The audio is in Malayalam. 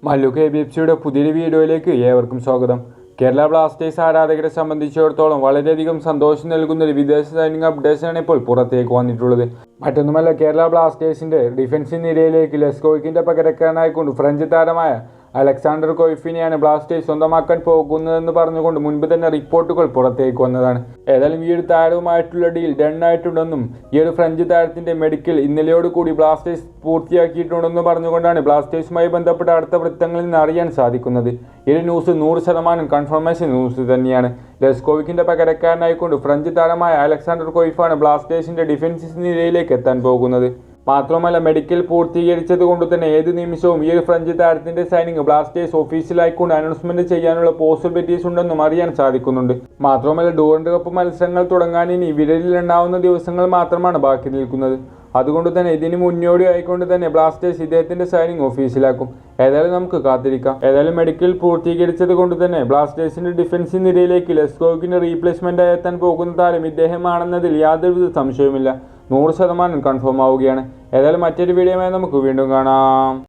മല്ലു KBFCയുടെ പുതിയൊരു വീഡിയോയിലേക്ക് ഏവർക്കും സ്വാഗതം. കേരള ബ്ലാസ്റ്റേഴ്സ് ആരാധകരെ സംബന്ധിച്ചിടത്തോളം വളരെയധികം സന്തോഷം നൽകുന്ന ഒരു വിദേശ സൈനിങ് അപ്ഡേഷനാണ് ഇപ്പോൾ പുറത്തേക്ക് വന്നിട്ടുള്ളത്. മറ്റൊന്നുമല്ല, കേരള ബ്ലാസ്റ്റേഴ്സിന്റെ ഡിഫൻസിംഗ് നിരയിലേക്ക് ലെസ്കോവിക്കിന്റെ പകരക്കാരനായിക്കൊണ്ട് ഫ്രഞ്ച് താരമായ അലക്സാണ്ടർ കൊയ്ഫിനെയാണ് ബ്ലാസ്റ്റേഴ്സ് സ്വന്തമാക്കാൻ പോകുന്നതെന്ന് പറഞ്ഞുകൊണ്ട് മുൻപ് തന്നെ റിപ്പോർട്ടുകൾ പുറത്തേക്ക് വന്നതാണ്. ഏതായാലും ഈ ഒരു താരവുമായിട്ടുള്ള ഡീൽ ഡൺ ആയിട്ടുണ്ടെന്നും ഈ ഒരു ഫ്രഞ്ച് താരത്തിന്റെ മെഡിക്കൽ ഇന്നലെയോടുകൂടി ബ്ലാസ്റ്റേഴ്സ് പൂർത്തിയാക്കിയിട്ടുണ്ടെന്ന് പറഞ്ഞുകൊണ്ടാണ് ബ്ലാസ്റ്റേഴ്സുമായി ബന്ധപ്പെട്ട അടുത്ത വൃത്തങ്ങളിൽ നിന്ന് അറിയാൻ സാധിക്കുന്നത്. ഈ ഒരു ന്യൂസ് 100% കൺഫർമേഷൻ ന്യൂസ് തന്നെയാണ്. ലെസ്കോവിക്കിന്റെ പകരക്കാരനായിക്കൊണ്ട് ഫ്രഞ്ച് താരമായ അലക്സാണ്ടർ കൊയ്ഫാണ് ബ്ലാസ്റ്റേഴ്സിന്റെ ഡിഫൻസ് നിരയിലേക്ക് എത്താൻ പോകുന്നത്. മാത്രമല്ല, മെഡിക്കൽ പൂർത്തീകരിച്ചത് കൊണ്ട് തന്നെ ഏത് നിമിഷവും ഈ ഒരു ഫ്രഞ്ച് താരത്തിന്റെ സൈനിങ് ബ്ലാസ്റ്റേഴ്സ് ഒഫീഷ്യലായിക്കൊണ്ട് അനൗൺസ്മെന്റ് ചെയ്യാനുള്ള പോസിബിലിറ്റീസ് ഉണ്ടെന്നും അറിയാൻ സാധിക്കുന്നുണ്ട്. മാത്രമല്ല, ഡൂറന്റ് കപ്പ് മത്സരങ്ങൾ തുടങ്ങാൻ ഇനി വിരലിലുണ്ടാവുന്ന ദിവസങ്ങൾ മാത്രമാണ് ബാക്കി നിൽക്കുന്നത്. അതുകൊണ്ട് തന്നെ ഇതിന് മുന്നോടി ആയിക്കൊണ്ട് തന്നെ ബ്ലാസ്റ്റേഴ്സ് ഇദ്ദേഹത്തിന്റെ സൈനിങ് ഒഫീഷ്യലാക്കും. ഏതായാലും നമുക്ക് കാത്തിരിക്കാം. ഏതായാലും മെഡിക്കൽ പൂർത്തീകരിച്ചത് കൊണ്ട് തന്നെ ബ്ലാസ്റ്റേഴ്സിന്റെ ഡിഫൻസിംഗ് നിരയിലേക്ക് ലെസ്കോവിക്കിന്റെ റീപ്ലേസ്മെന്റ് ആയി എത്താൻ പോകുന്ന താരം ഇദ്ദേഹമാണെന്നതിൽ യാതൊരുവിധ സംശയവുമില്ല. 100% കൺഫേം ആവുകയാണ്. ഏതായാലും മറ്റൊരു വീഡിയോയുമായി നമുക്ക് വീണ്ടും കാണാം.